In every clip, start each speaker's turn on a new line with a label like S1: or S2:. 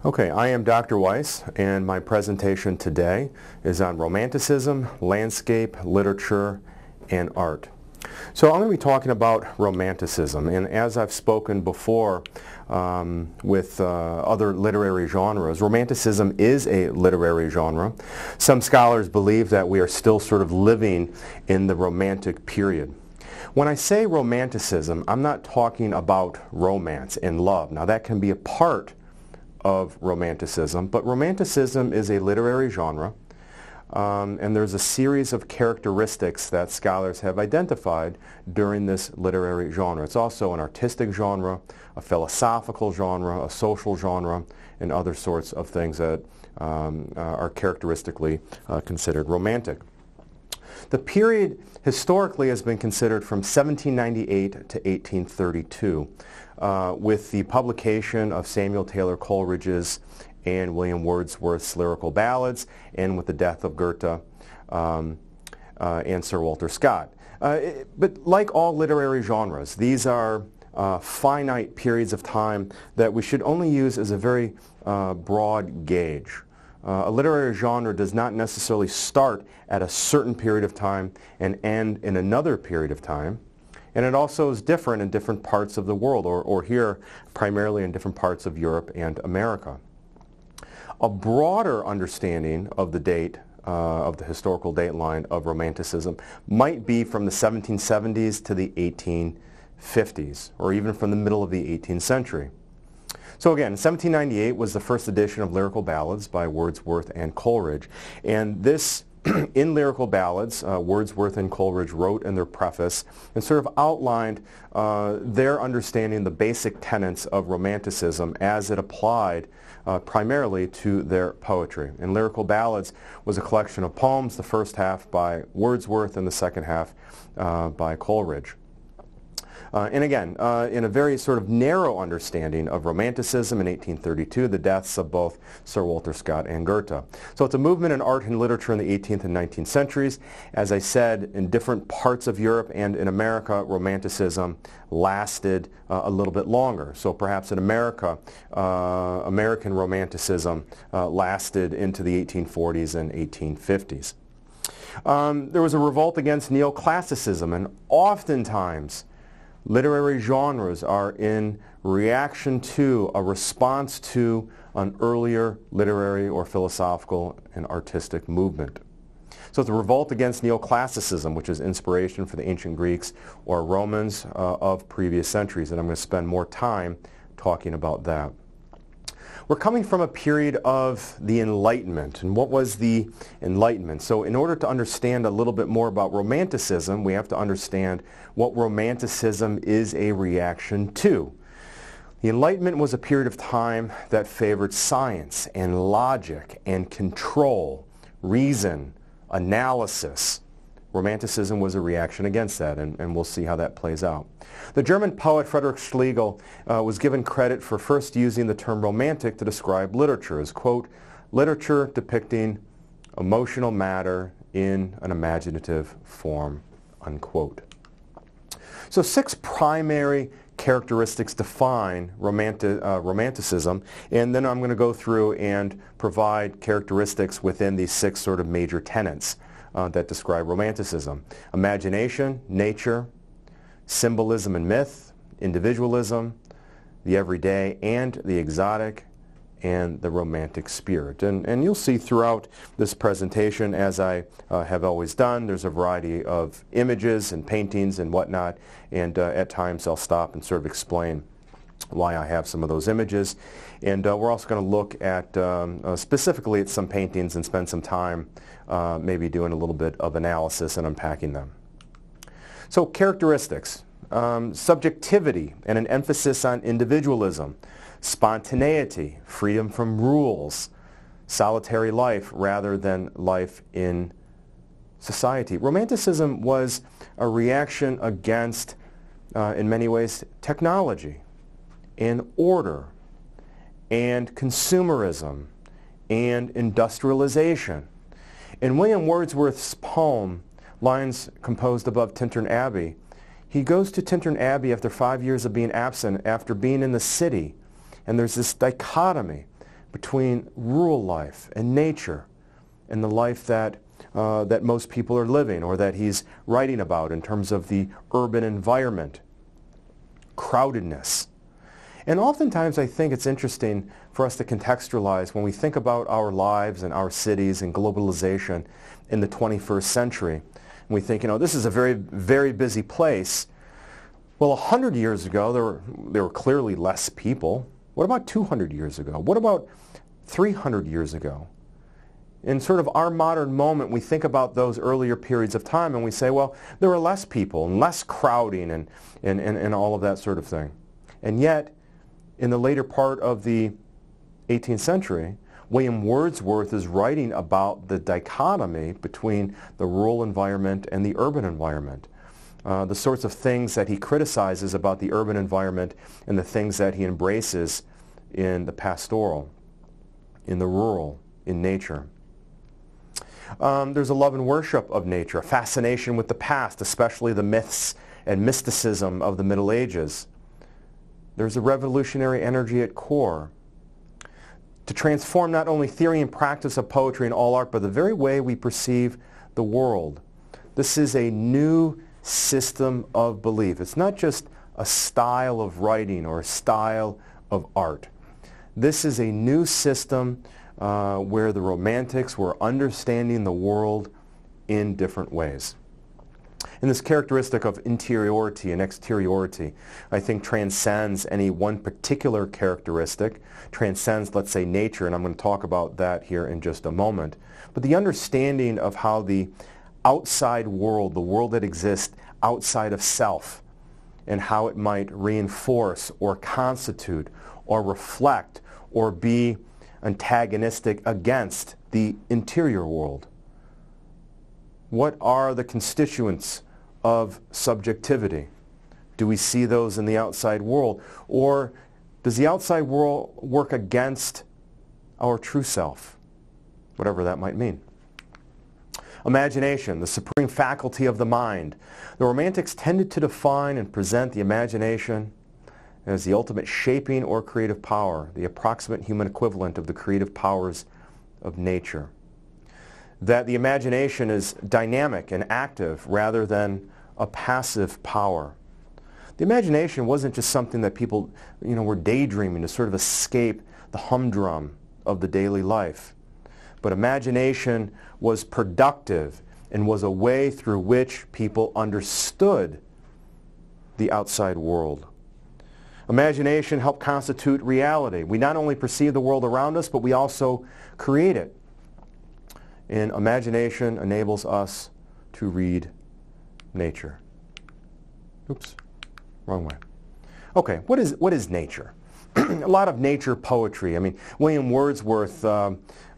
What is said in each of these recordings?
S1: Okay, I am Dr. Weiss, and my presentation today is on Romanticism, landscape, literature, and art. So I'm going to be talking about Romanticism, and as I've spoken before with other literary genres, Romanticism is a literary genre. Some scholars believe that we are still sort of living in the Romantic period. When I say Romanticism, I'm not talking about romance and love. Now that can be a part of Romanticism, but Romanticism is a literary genre, and there's a series of characteristics that scholars have identified during this literary genre. It's also an artistic genre, a philosophical genre, a social genre, and other sorts of things that are characteristically considered romantic. The period historically has been considered from 1798 to 1832, with the publication of Samuel Taylor Coleridge's and William Wordsworth's lyrical ballads, and with the death of Goethe and Sir Walter Scott. But like all literary genres, these are finite periods of time that we should only use as a very broad gauge. A literary genre does not necessarily start at a certain period of time and end in another period of time. And it also is different in different parts of the world, or here primarily in different parts of Europe and America. A broader understanding of the date, of the historical dateline of Romanticism might be from the 1770s to the 1850s, or even from the middle of the 18th century. So again, 1798 was the first edition of Lyrical Ballads by Wordsworth and Coleridge. And this, in Lyrical Ballads, Wordsworth and Coleridge wrote in their preface and sort of outlined their understanding, the basic tenets of Romanticism as it applied primarily to their poetry. And Lyrical Ballads was a collection of poems, the first half by Wordsworth and the second half by Coleridge. And again, in a very sort of narrow understanding of Romanticism in 1832, the deaths of both Sir Walter Scott and Goethe. So it's a movement in art and literature in the 18th and 19th centuries. As I said, in different parts of Europe and in America, Romanticism lasted a little bit longer. So perhaps in America, American Romanticism lasted into the 1840s and 1850s. There was a revolt against Neoclassicism, and oftentimes literary genres are in reaction to, a response to, an earlier literary or philosophical and artistic movement. So it's a revolt against Neoclassicism, which is inspiration for the ancient Greeks or Romans of previous centuries, and I'm going to spend more time talking about that. We're coming from a period of the Enlightenment. And what was the Enlightenment? So in order to understand a little bit more about Romanticism, we have to understand what Romanticism is a reaction to. The Enlightenment was a period of time that favored science and logic and control, reason, analysis. Romanticism was a reaction against that, and we'll see how that plays out. The German poet Friedrich Schlegel was given credit for first using the term romantic to describe literature as, quote, literature depicting emotional matter in an imaginative form, unquote. So 6 primary characteristics define Romanticism, and then I'm going to go through and provide characteristics within these 6 sort of major tenets that describe Romanticism: imagination, nature, symbolism and myth, individualism, the everyday and the exotic, and the romantic spirit. And you'll see throughout this presentation, as I have always done, there's a variety of images and paintings and whatnot, and at times I'll stop and sort of explain why I have some of those images. And we're also going to look at specifically at some paintings and spend some time maybe doing a little bit of analysis and unpacking them. So characteristics: subjectivity and an emphasis on individualism, spontaneity, freedom from rules, solitary life rather than life in society. Romanticism was a reaction against, in many ways, technology and order and consumerism and industrialization. In William Wordsworth's poem, Lines Composed Above Tintern Abbey, he goes to Tintern Abbey after 5 years of being absent, after being in the city. And there's this dichotomy between rural life and nature and the life that most people are living or that he's writing about in terms of the urban environment, crowdedness. And oftentimes I think it's interesting for us to contextualize when we think about our lives and our cities and globalization in the 21st century. And we think, this is a very, very busy place. Well, 100 years ago, there were clearly less people. What about 200 years ago? What about 300 years ago? In sort of our modern moment, we think about those earlier periods of time and we say, well, there were less people and less crowding and all of that sort of thing. And yet, in the later part of the 18th century, William Wordsworth is writing about the dichotomy between the rural environment and the urban environment. The sorts of things that he criticizes about the urban environment and the things that he embraces in the pastoral, in the rural, in nature. There's a love and worship of nature, a fascination with the past, especially the myths and mysticism of the Middle Ages. There's a revolutionary energy at core to transform not only theory and practice of poetry and all art, but the very way we perceive the world. This is a new system of belief. It's not just a style of writing or a style of art. This is a new system where the Romantics were understanding the world in different ways. And this characteristic of interiority and exteriority, I think, transcends any one particular characteristic, transcends, let's say, nature, and I'm going to talk about that here in just a moment. But the understanding of how the outside world, the world that exists outside of self, and how it might reinforce or constitute or reflect or be antagonistic against the interior world. What are the constituents of subjectivity? Do we see those in the outside world? Or does the outside world work against our true self? Whatever that might mean. Imagination, the supreme faculty of the mind. The Romantics tended to define and present the imagination as the ultimate shaping or creative power, the approximate human equivalent of the creative powers of nature. That the imagination is dynamic and active rather than a passive power. The imagination wasn't just something that people, were daydreaming to sort of escape the humdrum of the daily life. But imagination was productive and was a way through which people understood the outside world. Imagination helped constitute reality. We not only perceive the world around us, but we also create it. And imagination enables us to read nature. Oops, wrong way. Okay, what is nature? A lot of nature poetry. I mean, William Wordsworth,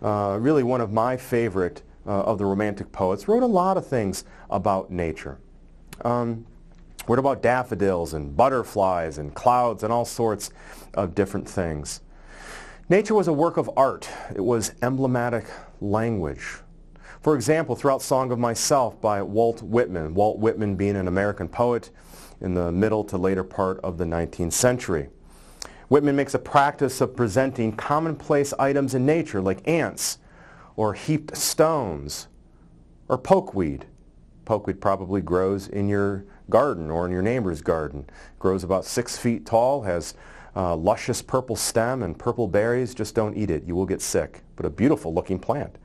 S1: really one of my favorite of the Romantic poets, wrote a lot of things about nature. What about daffodils and butterflies and clouds and all sorts of different things? Nature was a work of art. It was emblematic language. For example, throughout Song of Myself by Walt Whitman, Walt Whitman being an American poet in the middle to later part of the 19th century. Whitman makes a practice of presenting commonplace items in nature like ants or heaped stones or pokeweed. Pokeweed probably grows in your garden or in your neighbor's garden. It grows about 6 feet tall, has luscious purple stem and purple berries. Just don't eat it. You will get sick. But a beautiful looking plant.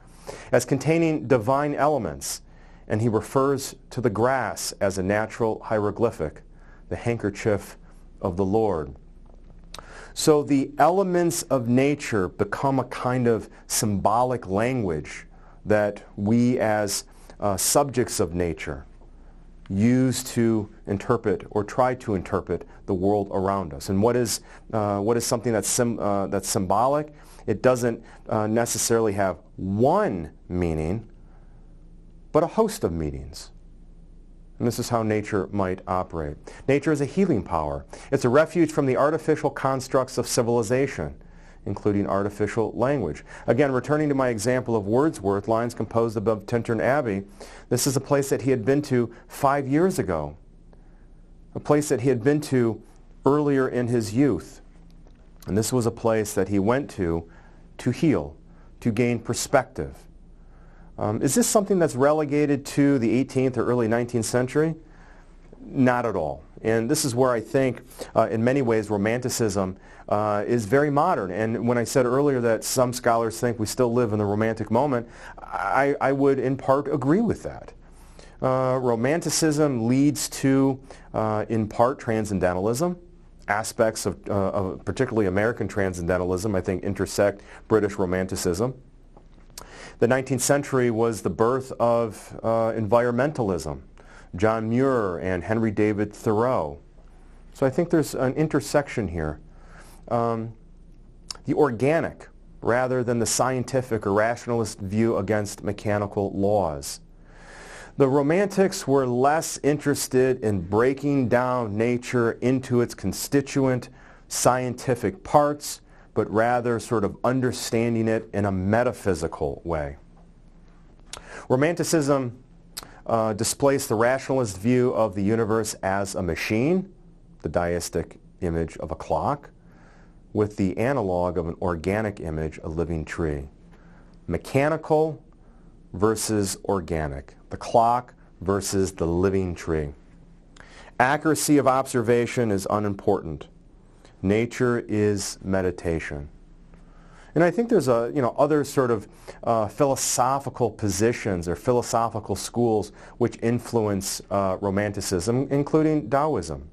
S1: As containing divine elements, and he refers to the grass as a natural hieroglyphic, the handkerchief of the Lord. So the elements of nature become a kind of symbolic language that we as subjects of nature use to interpret or try to interpret the world around us. And what is something that's symbolic? It doesn't necessarily have one meaning, but a host of meanings. And this is how nature might operate. Nature is a healing power. It's a refuge from the artificial constructs of civilization, including artificial language. Again, returning to my example of Wordsworth, lines composed above Tintern Abbey, this is a place that he had been to 5 years ago, a place that he had been to earlier in his youth. And this was a place that he went to to heal, to gain perspective. Is this something that's relegated to the 18th or early 19th century? Not at all. And this is where I think, in many ways, Romanticism is very modern. And when I said earlier that some scholars think we still live in the Romantic moment, I would in part agree with that. Romanticism leads to, in part, transcendentalism. Aspects of particularly American transcendentalism, I think, intersect British Romanticism. The 19th century was the birth of environmentalism, John Muir and Henry David Thoreau. So I think there's an intersection here. The organic rather than the scientific or rationalist view against mechanical laws. The Romantics were less interested in breaking down nature into its constituent scientific parts, but rather sort of understanding it in a metaphysical way. Romanticism displaced the rationalist view of the universe as a machine, the deistic image of a clock, with the analog of an organic image, a living tree. Mechanical versus organic, the clock versus the living tree. Accuracy of observation is unimportant. Nature is meditation. And I think there's other sort of philosophical positions or philosophical schools which influence Romanticism, including Taoism.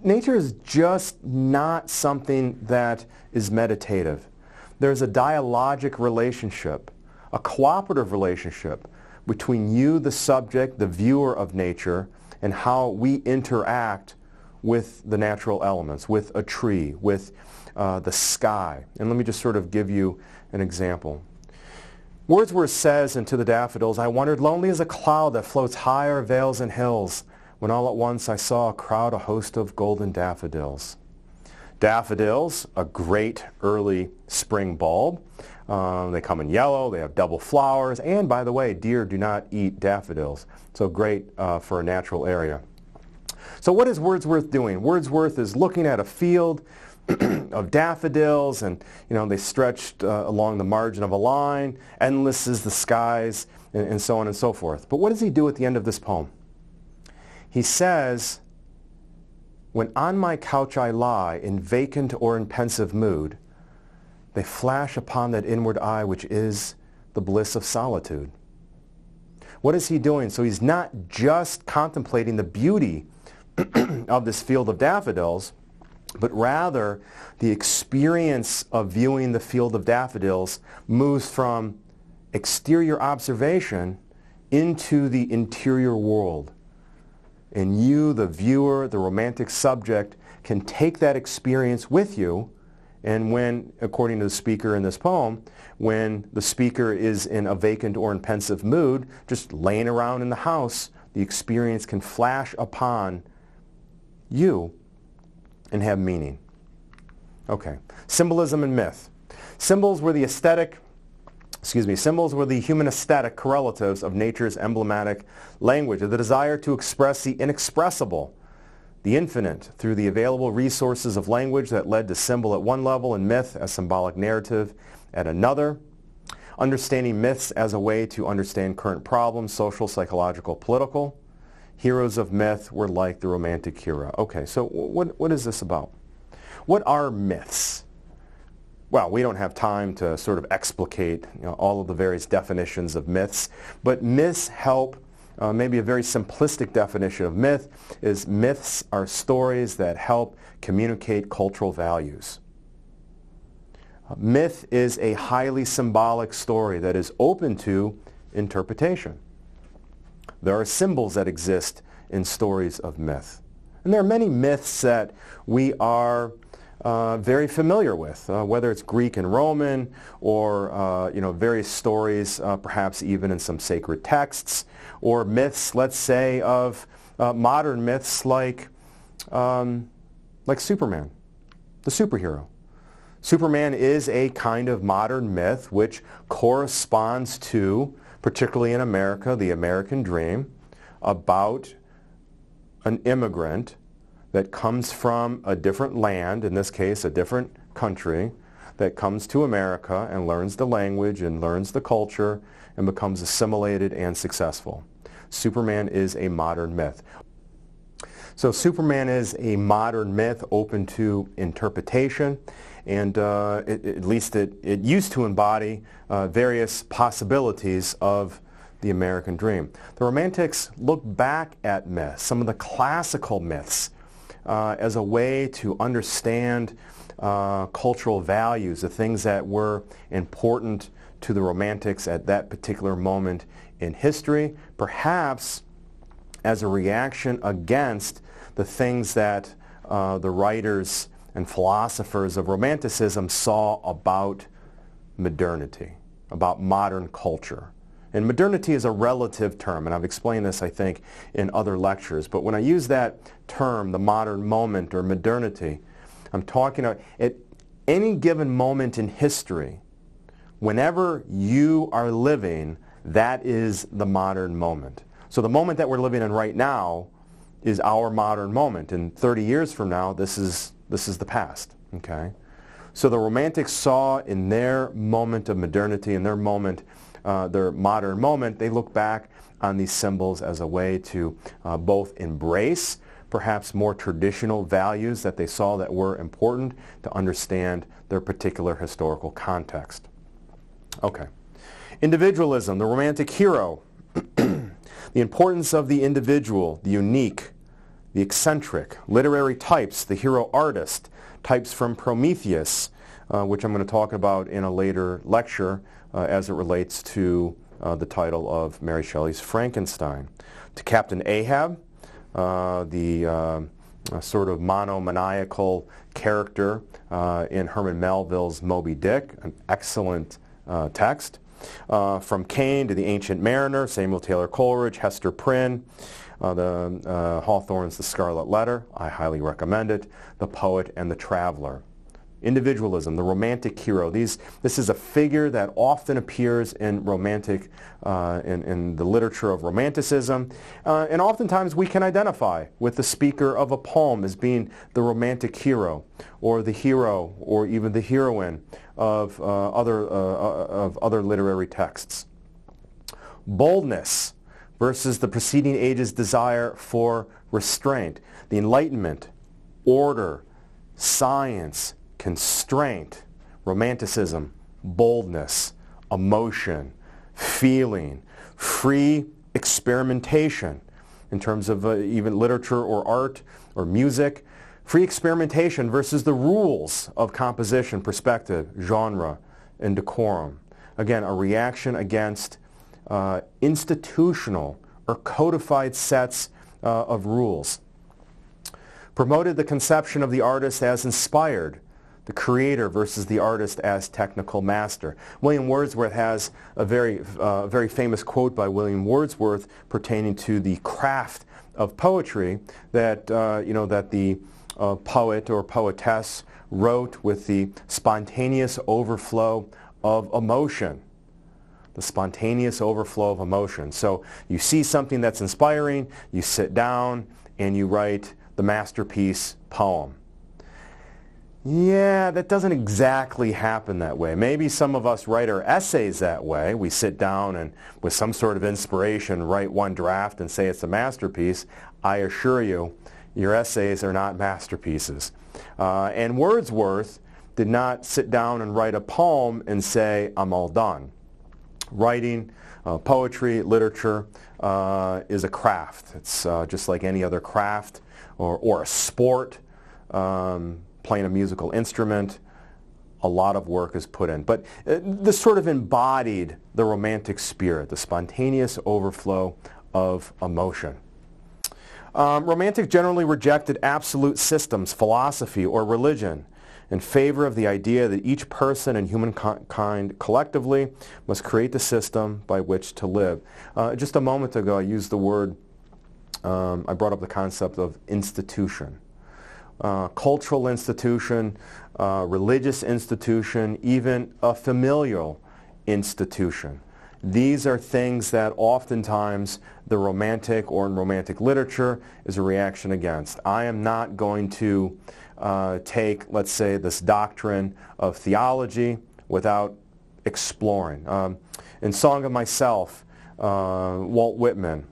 S1: Nature is just not something that is meditative. There's a dialogic relationship, a cooperative relationship between you, the subject, the viewer of nature, and how we interact with the natural elements, with a tree, with the sky. And let me just sort of give you an example. Wordsworth says in To the Daffodils, "I wandered lonely as a cloud that floats high o'er vales and hills, when all at once I saw a crowd, a host of golden daffodils." Daffodils, a great early spring bulb. They come in yellow, they have double flowers, and by the way, deer do not eat daffodils, so great for a natural area. So what is Wordsworth doing? Wordsworth is looking at a field of daffodils, and they stretched along the margin of a line, endless as the skies, and so on and so forth. But what does he do at the end of this poem? He says, "When on my couch I lie, in vacant or in pensive mood, they flash upon that inward eye which is the bliss of solitude." What is he doing? So he's not just contemplating the beauty of this field of daffodils, but rather the experience of viewing the field of daffodils moves from exterior observation into the interior world. And you, the viewer, the romantic subject, can take that experience with you. And when, according to the speaker in this poem, when the speaker is in a vacant or in pensive mood, just laying around in the house, the experience can flash upon you and have meaning. Okay. Symbolism and myth. Symbols were the human aesthetic correlatives of nature's emblematic language, of the desire to express the inexpressible, the infinite, through the available resources of language that led to symbol at one level and myth as symbolic narrative at another. Understanding myths as a way to understand current problems, social, psychological, political. Heroes of myth were like the romantic hero. Okay, so what is this about? What are myths? Well, we don't have time to sort of explicate all of the various definitions of myths, but myths help. Maybe a very simplistic definition of myth is myths are stories that help communicate cultural values. Myth is a highly symbolic story that is open to interpretation. There are symbols that exist in stories of myth. And there are many myths that we are very familiar with, whether it's Greek and Roman or various stories, perhaps even in some sacred texts, or myths, let's say, of modern myths like Superman, the superhero. Superman is a kind of modern myth which corresponds to, particularly in America, the American dream about an immigrant that comes from a different land, in this case a different country, that comes to America and learns the language and learns the culture and becomes assimilated and successful. Superman is a modern myth. So Superman is a modern myth open to interpretation, and at least it used to embody various possibilities of the American dream. The Romantics look back at myths, some of the classical myths, as a way to understand cultural values, the things that were important to the Romantics at that particular moment in history, perhaps as a reaction against the things that the writers and philosophers of Romanticism saw about modernity, about modern culture. And modernity is a relative term, and I've explained this, I think, in other lectures. But when I use that term, the modern moment or modernity, I'm talking about at any given moment in history, whenever you are living, that is the modern moment. So the moment that we're living in right now is our modern moment. And 30 years from now, this is the past. Okay? So the Romantics saw in their moment of modernity, in their moment, their modern moment, they look back on these symbols as a way to both embrace perhaps more traditional values that they saw that were important to understand their particular historical context. Okay. Individualism, the romantic hero, the importance of the individual, the unique, the eccentric, literary types, the hero artist, types from Prometheus, which I'm going to talk about in a later lecture as it relates to the title of Mary Shelley's Frankenstein. To Captain Ahab, the sort of monomaniacal character in Herman Melville's Moby Dick, an excellent text. From Cain to the Ancient Mariner, Samuel Taylor Coleridge, Hester Prynne, Hawthorne's The Scarlet Letter, I highly recommend it, The Poet and the Traveler. Individualism, the romantic hero. This is a figure that often appears in romantic, in the literature of Romanticism, and oftentimes we can identify with the speaker of a poem as being the romantic hero, or even the heroine of other literary texts. Boldness versus the preceding age's desire for restraint. The Enlightenment, order, science, constraint, Romanticism, boldness, emotion, feeling, free experimentation in terms of even literature or art or music, free experimentation versus the rules of composition, perspective, genre, and decorum. Again, a reaction against institutional or codified sets of rules. Promoted the conception of the artist as inspired, the creator versus the artist as technical master. William Wordsworth has a very famous quote by William Wordsworth pertaining to the craft of poetry that that the poet or poetess wrote with the spontaneous overflow of emotion. The spontaneous overflow of emotion. So you see something that's inspiring, you sit down and you write the masterpiece poem. Yeah, that doesn't exactly happen that way. Maybe some of us write our essays that way. We sit down and with some sort of inspiration write one draft and say it's a masterpiece. I assure you, your essays are not masterpieces. And Wordsworth did not sit down and write a poem and say, I'm all done. Writing, poetry, literature is a craft. It's just like any other craft or a sport, playing a musical instrument. A lot of work is put in. But this sort of embodied the romantic spirit, the spontaneous overflow of emotion. Romantics generally rejected absolute systems, philosophy, or religion in favor of the idea that each person and humankind collectively must create the system by which to live. Just a moment ago I used the word, I brought up the concept of institution. Cultural institution, religious institution, even a familial institution. These are things that oftentimes the Romantic or in Romantic literature is a reaction against. I am not going to take, let's say, this doctrine of theology without exploring. In Song of Myself, Walt Whitman,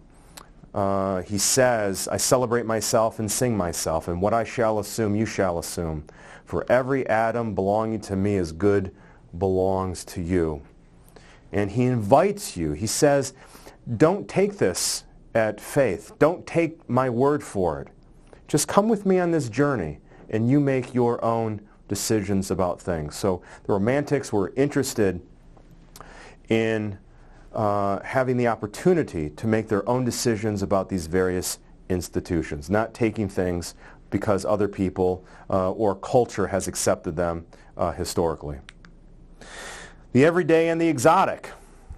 S1: he says, I celebrate myself and sing myself, and what I shall assume, you shall assume. For every atom belonging to me is good belongs to you. And he invites you. He says, don't take this at faith. Don't take my word for it. Just come with me on this journey, and you make your own decisions about things. So the Romantics were interested in having the opportunity to make their own decisions about these various institutions, not taking things because other people or culture has accepted them historically. The everyday and the exotic,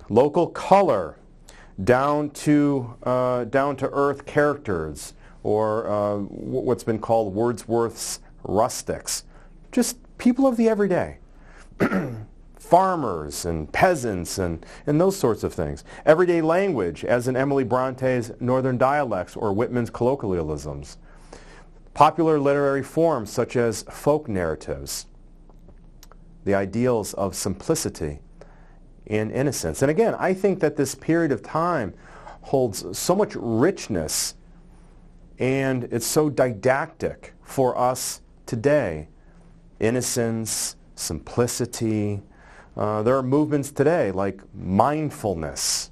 S1: local color, down to earth characters, or what's been called Wordsworth's rustics, just people of the everyday. Farmers and peasants and those sorts of things. Everyday language, as in Emily Bronte's Northern Dialects or Whitman's colloquialisms. Popular literary forms such as folk narratives. The ideals of simplicity and innocence. And again, I think that this period of time holds so much richness, and it's so didactic for us today. Innocence, simplicity. There are movements today like mindfulness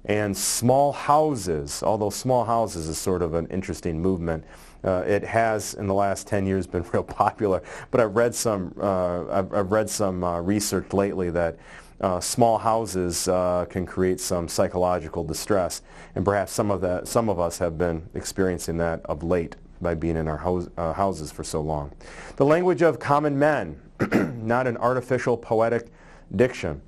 S1: and small houses, although small houses is sort of an interesting movement. It has, in the last 10 years, been real popular, but I've read some research lately that small houses can create some psychological distress, and perhaps some of us have been experiencing that of late by being in our houses for so long. The language of common men, not an artificial poetic diction.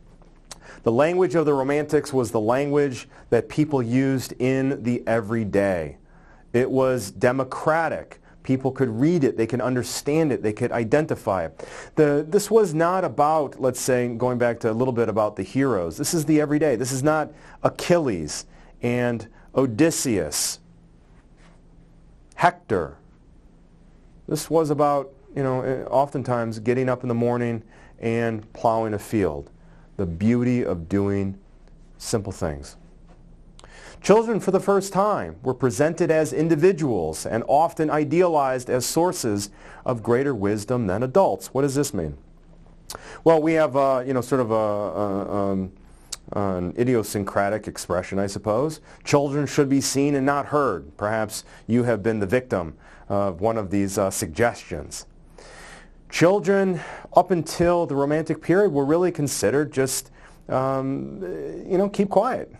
S1: The language of the Romantics was the language that people used in the everyday. It was democratic. People could read it, they could understand it, they could identify it. This was not about, let's say, going back to a little bit about the heroes. This is the everyday. This is not Achilles and Odysseus, Hector. This was about, oftentimes getting up in the morning and plowing a field. The beauty of doing simple things. Children, for the first time, were presented as individuals and often idealized as sources of greater wisdom than adults. What does this mean? Well, we have, sort of an idiosyncratic expression, I suppose. Children should be seen and not heard. Perhaps you have been the victim of one of these suggestions. Children, up until the Romantic period, were really considered just, keep quiet.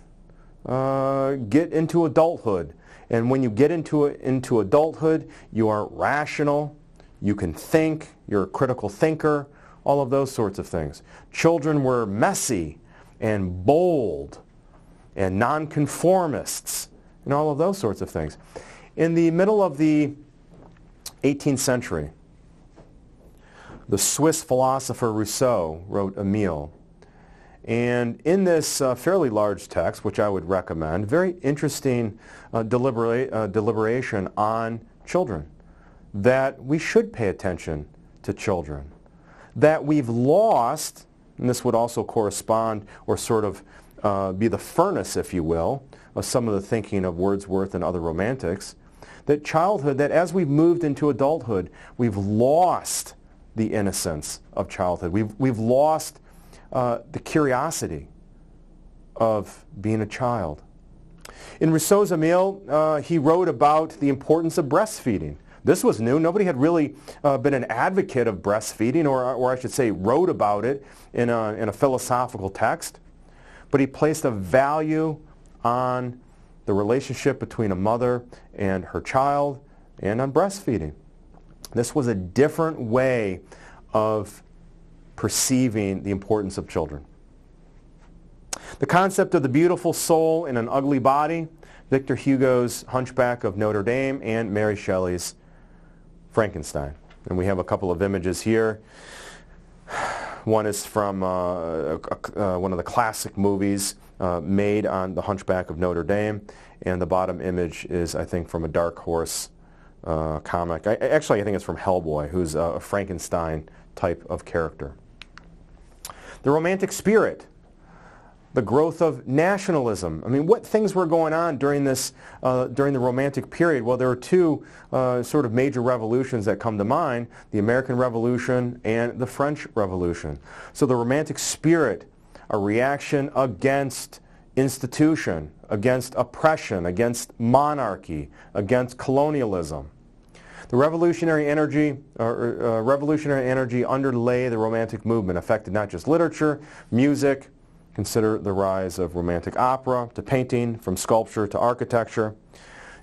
S1: Get into adulthood. And when you get into adulthood, you are rational, you can think, you're a critical thinker, all of those sorts of things. Children were messy and bold and nonconformists and all of those sorts of things. In the middle of the 18th century, the Swiss philosopher Rousseau wrote Emile. And in this fairly large text, which I would recommend, very interesting deliberation on children, that we should pay attention to children, that we've lost, and this would also correspond or sort of be the furnace, if you will, of some of the thinking of Wordsworth and other Romantics, that childhood, that as we've moved into adulthood, we've lost the innocence of childhood. We've lost the curiosity of being a child. In Rousseau's Emile, he wrote about the importance of breastfeeding. This was new. Nobody had really been an advocate of breastfeeding, or I should say wrote about it in a philosophical text. But he placed a value on the relationship between a mother and her child and on breastfeeding. This was a different way of perceiving the importance of children. The concept of the beautiful soul in an ugly body, Victor Hugo's Hunchback of Notre Dame and Mary Shelley's Frankenstein. And we have a couple of images here. One is from one of the classic movies made on The Hunchback of Notre Dame, and the bottom image is, I think, from a Dark Horse comic. Actually, I think it's from Hellboy, who's a Frankenstein type of character. The Romantic spirit, the growth of nationalism. I mean, what things were going on during this, during the Romantic period? Well, there are two sort of major revolutions that come to mind: the American Revolution and the French Revolution. So the Romantic spirit, a reaction against institution, against oppression, against monarchy, against colonialism. The revolutionary energy underlay the Romantic movement, affected not just literature, music. Consider the rise of Romantic opera to painting, from sculpture to architecture.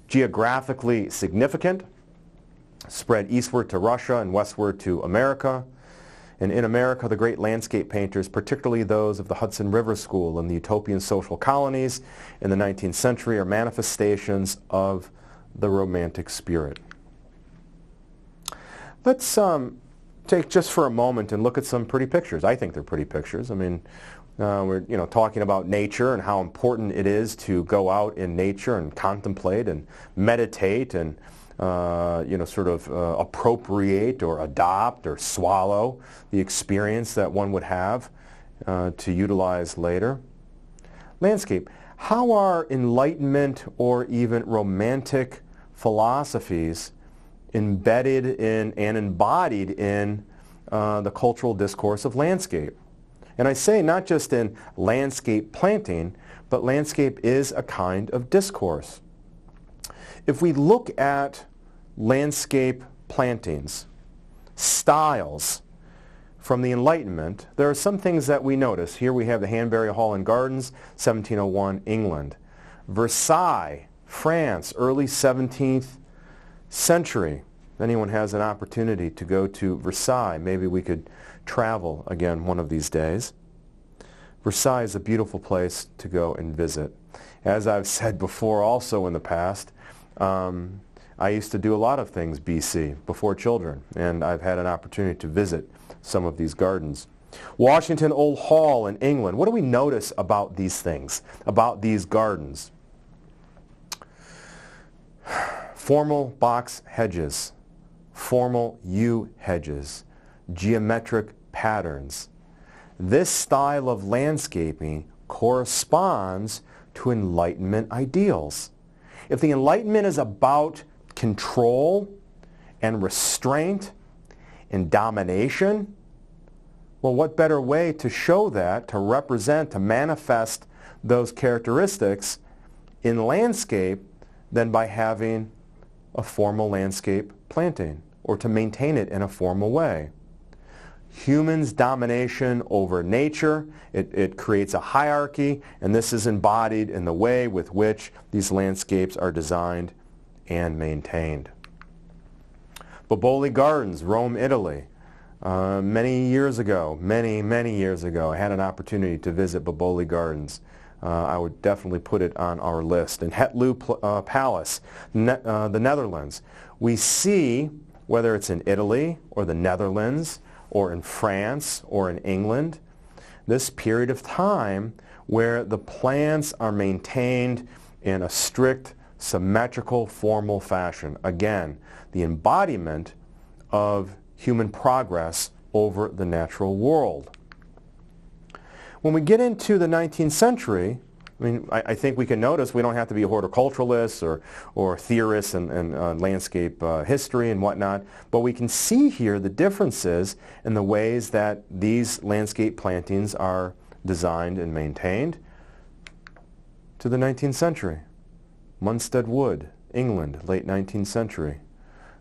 S1: Geographically significant, spread eastward to Russia and westward to America. And in America, the great landscape painters, particularly those of the Hudson River School and the utopian social colonies in the 19th century, are manifestations of the Romantic spirit. Let's take just for a moment and look at some pretty pictures. I think they're pretty pictures. I mean, we're talking about nature and how important it is to go out in nature and contemplate and meditate and sort of appropriate or adopt or swallow the experience that one would have to utilize later. Landscape. How are Enlightenment or even Romantic philosophies embedded in and embodied in the cultural discourse of landscape? And I say not just in landscape planting, but landscape is a kind of discourse. If we look at landscape plantings, styles from the Enlightenment, there are some things that we notice. Here we have the Hanbury Hall and Gardens, 1701, England. Versailles, France, early 17th century. If anyone has an opportunity to go to Versailles, maybe we could travel again one of these days. Versailles is a beautiful place to go and visit. As I've said before also in the past, I used to do a lot of things BC, before children, and I've had an opportunity to visit some of these gardens. Washington Old Hall in England. What do we notice about these things, about these gardens? Formal box hedges, formal yew hedges, geometric patterns. This style of landscaping corresponds to Enlightenment ideals. If the Enlightenment is about control and restraint and domination, well, what better way to show that, to represent, to manifest those characteristics in landscape than by having a formal landscape planting, or to maintain it in a formal way. Humans' domination over nature, it creates a hierarchy, and this is embodied in the way with which these landscapes are designed and maintained. Boboli Gardens, Rome, Italy. Many years ago, many years ago, I had an opportunity to visit Boboli Gardens. I would definitely put it on our list. In Hetlu Palace, the Netherlands, we see, whether it's in Italy or the Netherlands or in France or in England, this period of time where the plants are maintained in a strict, symmetrical, formal fashion. Again, the embodiment of human progress over the natural world. When we get into the 19th century, I think we can notice we don't have to be horticulturalists or theorists in landscape history and whatnot, but we can see here the differences in the ways that these landscape plantings are designed and maintained to the 19th century. Munstead Wood, England, late 19th century.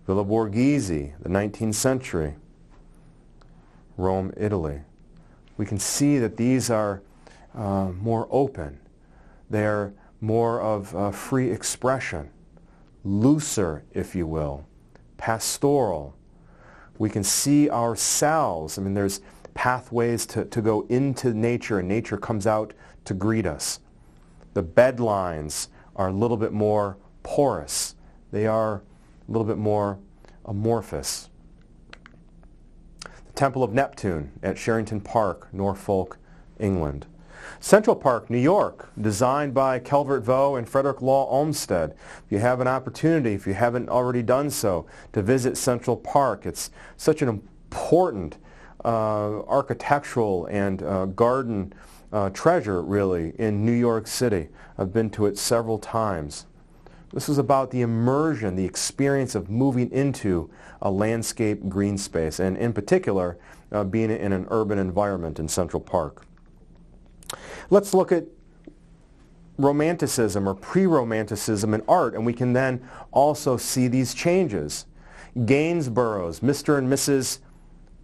S1: Villa Borghese, the 19th century. Rome, Italy. We can see that these are more open. They're more of free expression, looser, if you will, pastoral. We can see ourselves. There's pathways to go into nature, and nature comes out to greet us. The bed lines are a little bit more porous. They are a little bit more amorphous. The Temple of Neptune at Sherrington Park, Norfolk, England. Central Park, New York, designed by Calvert Vaux and Frederick Law Olmsted. If you have an opportunity, if you haven't already done so, to visit Central Park, it's such an important architectural and garden treasure, really, in New York City. I've been to it several times. This is about the immersion, the experience of moving into a landscape green space, and in particular, being in an urban environment in Central Park. Let's look at Romanticism or pre-Romanticism in art, and we can then also see these changes. Gainsborough's Mr. and Mrs.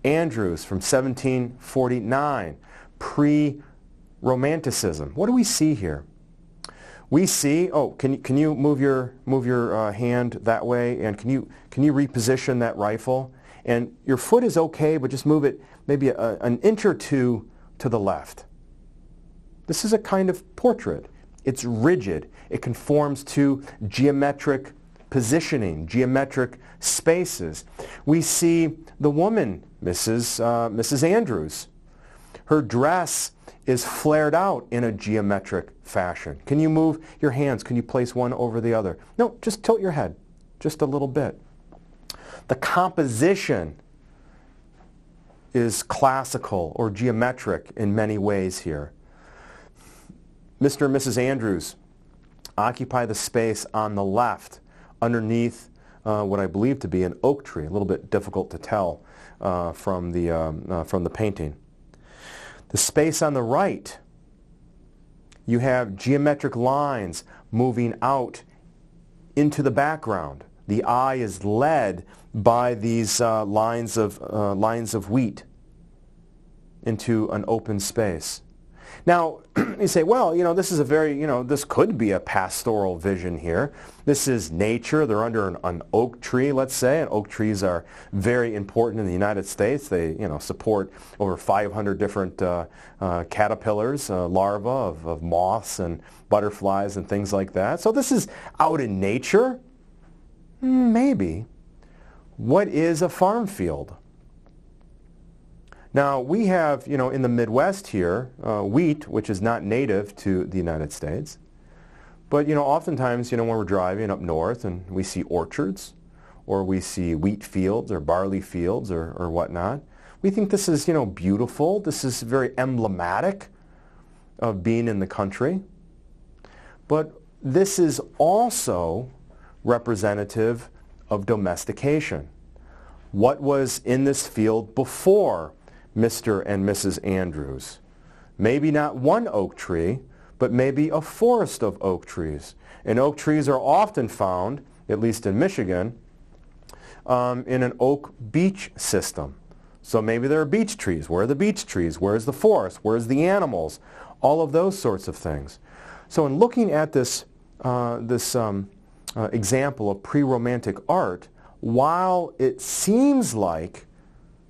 S1: Andrews from 1749, pre-Romanticism. What do we see here? We see, can you move your hand that way, and can you reposition that rifle? And your foot is okay, but just move it maybe an inch or two to the left. This is a kind of portrait. It's rigid. It conforms to geometric positioning, geometric spaces. We see the woman, Mrs. Andrews. Her dress is flared out in a geometric fashion. Can you move your hands? Can you place one over the other? No, just tilt your head just a little bit. The composition is classical or geometric in many ways here. Mr. and Mrs. Andrews occupy the space on the left underneath what I believe to be an oak tree, a little bit difficult to tell from the painting. The space on the right, you have geometric lines moving out into the background. The eye is led by these lines of wheat into an open space. Now, you say, well, this is a very, this could be a pastoral vision here. This is nature. They're under an oak tree, let's say, and oak trees are very important in the United States. They, support over 500 different caterpillars, larvae of moths and butterflies and things like that. So this is out in nature? Maybe. What is a farm field? Now, we have, in the Midwest here, wheat, which is not native to the United States. But, oftentimes, when we're driving up north and we see orchards, or we see wheat fields or barley fields or whatnot, we think this is, beautiful. This is very emblematic of being in the country. But this is also representative of domestication. What was in this field before Mr. and Mrs. Andrews? Maybe not one oak tree, but maybe a forest of oak trees. And oak trees are often found, at least in Michigan, in an oak beech system. So maybe there are beech trees. Where are the beech trees? Where's the forest? Where's the animals? All of those sorts of things. So in looking at this example of pre-Romantic art, while it seems like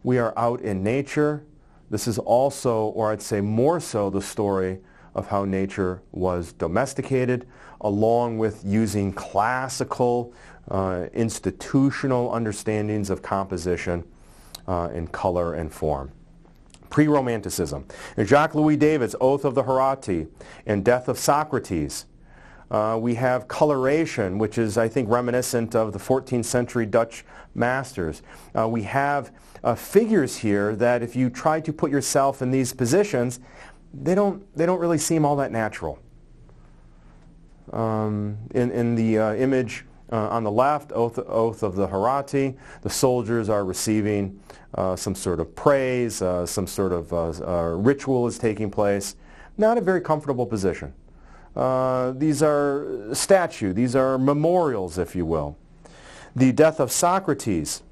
S1: we are out in nature, this is also, or I'd say more so, the story of how nature was domesticated, along with using classical, institutional understandings of composition in color and form. Pre-Romanticism. In Jacques-Louis David's Oath of the Horatii and Death of Socrates, we have coloration, which is, I think, reminiscent of the 14th century Dutch masters. We have figures here that if you try to put yourself in these positions, they don't really seem all that natural. In the image on the left, Oath of the Horatii, the soldiers are receiving some sort of praise, some sort of ritual is taking place. Not a very comfortable position. These are statues, these are memorials, if you will. The Death of Socrates,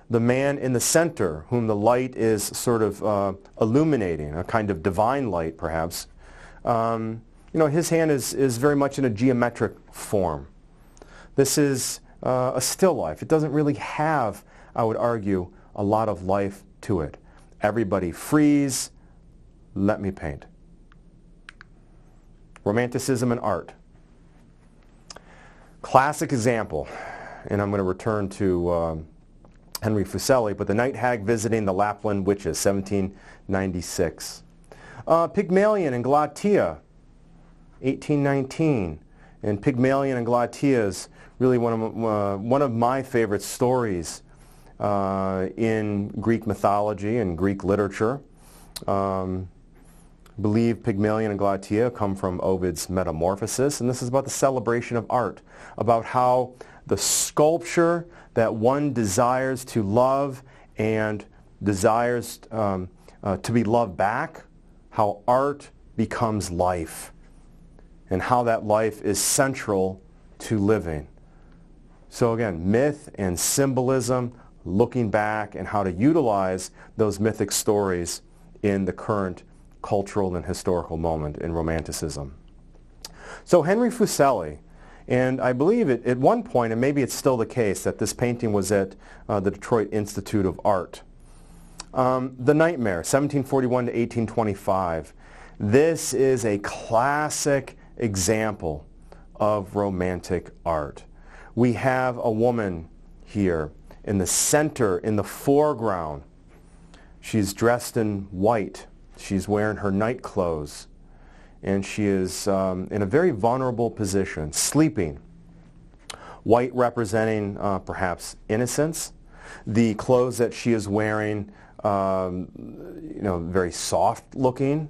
S1: the man in the center whom the light is sort of illuminating, a kind of divine light perhaps. His hand is very much in a geometric form. This is a still life. It doesn't really have, I would argue, a lot of life to it. Everybody freeze, let me paint. Romanticism and art. Classic example, and I'm going to return to Henry Fuseli, but The Night Hag Visiting the Lapland Witches, 1796. Pygmalion and Galatea, 1819. And Pygmalion and Galatea is really one of my favorite stories in Greek mythology and Greek literature. Believe Pygmalion and Galatea come from Ovid's Metamorphosis, and this is about the celebration of art, about how the sculpture that one desires to love and desires to be loved back, how art becomes life, and how that life is central to living. So again, myth and symbolism, looking back, and how to utilize those mythic stories in the current cultural and historical moment in Romanticism. So Henry Fuseli, and I believe at one point, and maybe it's still the case, that this painting was at the Detroit Institute of Art. The Nightmare, 1741 to 1825. This is a classic example of romantic art. We have a woman here in the center, in the foreground. She's dressed in white. She's wearing her night clothes. And she is in a very vulnerable position, sleeping. White representing perhaps innocence. The clothes that she is wearing, very soft looking,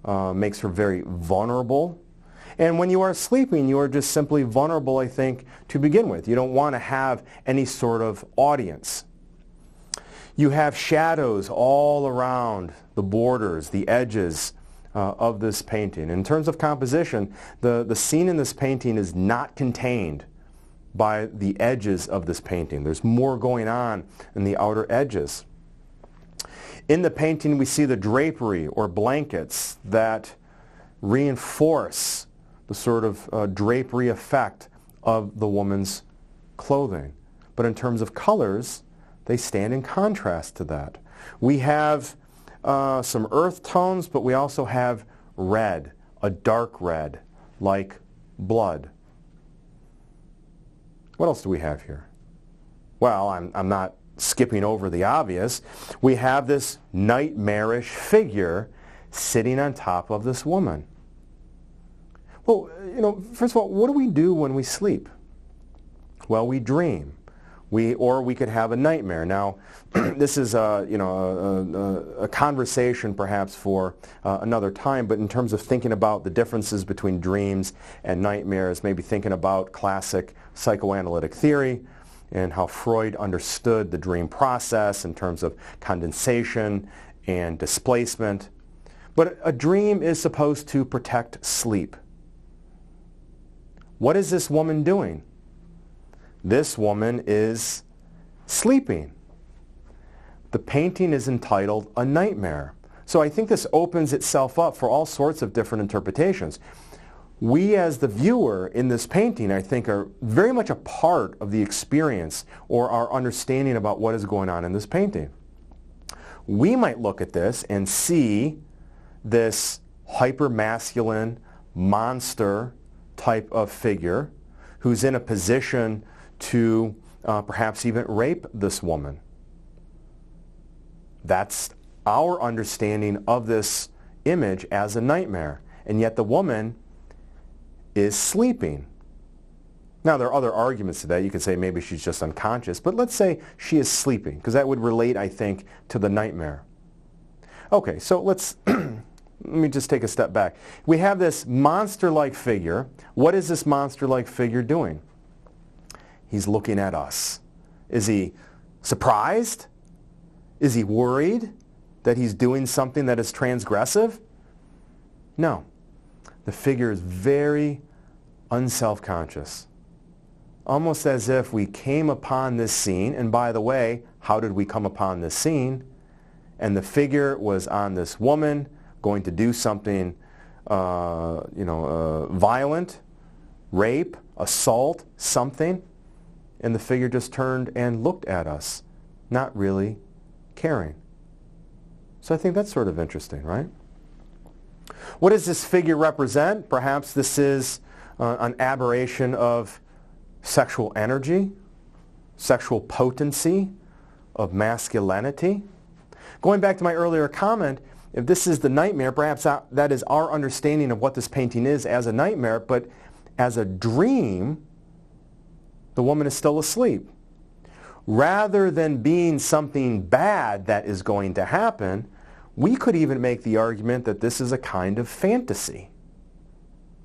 S1: makes her very vulnerable. And when you are sleeping, you are just simply vulnerable, I think, to begin with. You don't want to have any sort of audience. You have shadows all around the borders, the edges of this painting. In terms of composition, the scene in this painting is not contained by the edges of this painting. There's more going on in the outer edges. In the painting, we see the drapery or blankets that reinforce the sort of drapery effect of the woman's clothing. But in terms of colors, they stand in contrast to that. We have some earth tones, but we also have red, a dark red, like blood. What else do we have here? Well, I'm not skipping over the obvious. We have this nightmarish figure sitting on top of this woman. Well, first of all, what do we do when we sleep? Well, we dream. Or we could have a nightmare. Now, this is a conversation perhaps for another time, but in terms of thinking about the differences between dreams and nightmares, maybe thinking about classic psychoanalytic theory and how Freud understood the dream process in terms of condensation and displacement. But a dream is supposed to protect sleep. What is this woman doing? This woman is sleeping. The painting is entitled A Nightmare. So I think this opens itself up for all sorts of different interpretations. We as the viewer in this painting, I think, are very much a part of the experience or our understanding about what is going on in this painting. We might look at this and see this hyper-masculine monster type of figure who's in a position to perhaps even rape this woman. That's our understanding of this image as a nightmare. And yet the woman is sleeping. Now, there are other arguments to that. You could say maybe she's just unconscious, but let's say she is sleeping, because that would relate, I think, to the nightmare. Okay, so let's let me just take a step back. We have this monster-like figure. What is this monster-like figure doing? He's looking at us. Is he surprised? Is he worried that he's doing something that is transgressive? No. The figure is very unself-conscious. Almost as if we came upon this scene, and by the way, how did we come upon this scene? And the figure was on this woman going to do something, violent, rape, assault, something, and the figure just turned and looked at us, not really caring. So I think that's sort of interesting, right? What does this figure represent? Perhaps this is an aberration of sexual energy, sexual potency, of masculinity. Going back to my earlier comment, if this is the nightmare, perhaps that is our understanding of what this painting is as a nightmare, but as a dream, the woman is still asleep. Rather than being something bad that is going to happen, we could even make the argument that this is a kind of fantasy.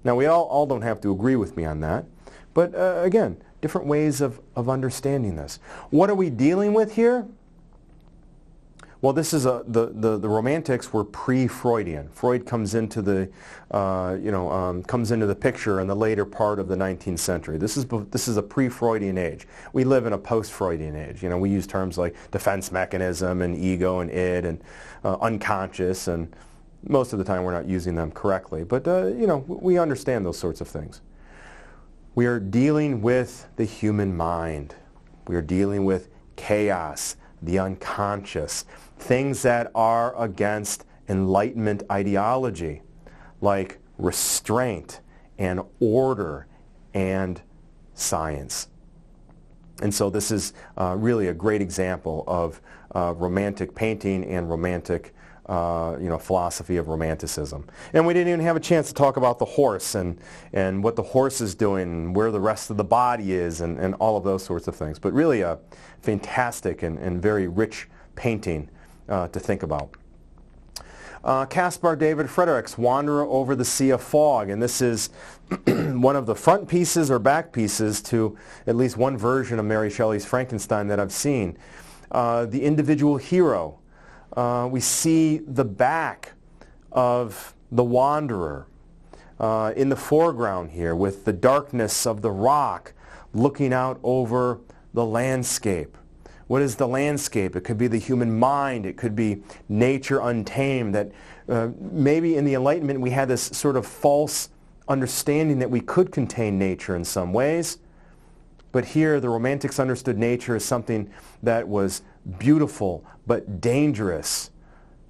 S1: Now, we all don't have to agree with me on that, but again, different ways of understanding this. What are we dealing with here? Well, this is the Romantics were pre-Freudian. Freud comes into the comes into the picture in the later part of the 19th century. This is a pre-Freudian age. We live in a post-Freudian age. You know, we use terms like defense mechanism and ego and id and unconscious, and most of the time we're not using them correctly. But we understand those sorts of things. We are dealing with the human mind. We are dealing with chaos, the unconscious, things that are against Enlightenment ideology, like restraint and order and science. And so this is really a great example of Romantic painting and Romantic philosophy of Romanticism. And we didn't even have a chance to talk about the horse and what the horse is doing, and where the rest of the body is, and all of those sorts of things. But really a fantastic and very rich painting to think about. Caspar David Friedrich's Wanderer Over the Sea of Fog, and this is one of the front pieces or back pieces to at least one version of Mary Shelley's Frankenstein that I've seen. The individual hero. We see the back of the wanderer in the foreground here, with the darkness of the rock looking out over the landscape. What is the landscape? It could be the human mind. It could be nature untamed. That maybe in the Enlightenment we had this sort of false understanding that we could contain nature in some ways. But here the Romantics understood nature as something that was beautiful but dangerous.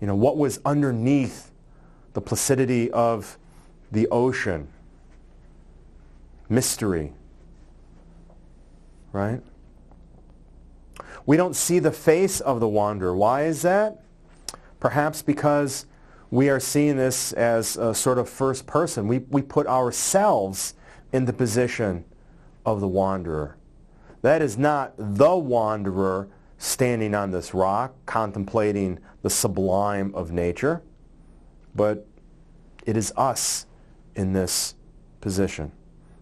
S1: You know, what was underneath the placidity of the ocean? Mystery, right? We don't see the face of the wanderer. Why is that? Perhaps because we are seeing this as a sort of first person. We put ourselves in the position of the wanderer. That is not the wanderer standing on this rock, contemplating the sublime of nature, but it is us in this position.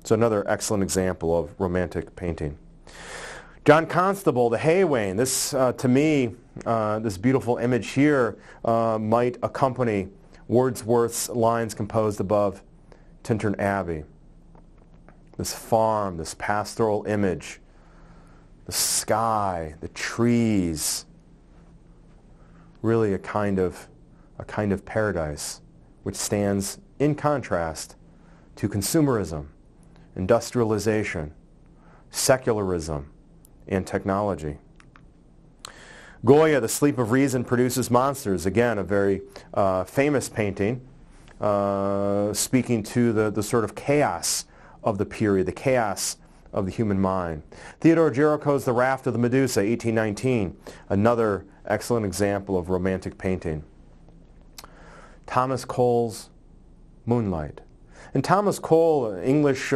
S1: So another excellent example of Romantic painting. John Constable, the Hay Wain. This, to me, this beautiful image here might accompany Wordsworth's lines composed above Tintern Abbey. This farm, this pastoral image, the sky, the trees, really a kind of paradise, which stands in contrast to consumerism, industrialization, secularism, and technology. Goya, The Sleep of Reason Produces Monsters, again a very famous painting, speaking to the sort of chaos of the period, the chaos of the human mind. Theodore Géricault's The Raft of the Medusa, 1819, another excellent example of Romantic painting. Thomas Cole's Moonlight. And Thomas Cole, English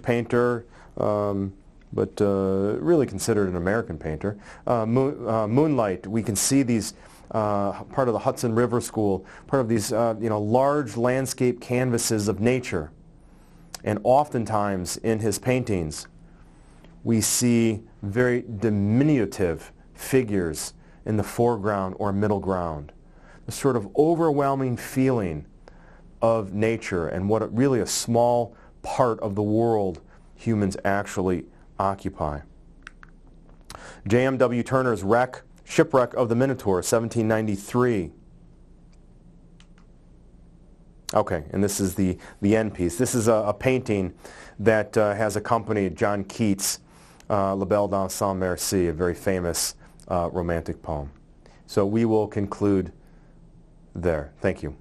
S1: painter, but really considered an American painter. Moonlight, we can see these, part of the Hudson River School, part of these large landscape canvases of nature. And oftentimes in his paintings, we see very diminutive figures in the foreground or middle ground. The sort of overwhelming feeling of nature and what really a small part of the world humans actually occupy. J.M.W. Turner's Shipwreck of the Minotaur, 1793. Okay, and this is the end piece. This is a painting that has accompanied John Keats' La Belle Dame sans Merci, a very famous Romantic poem. So we will conclude there. Thank you.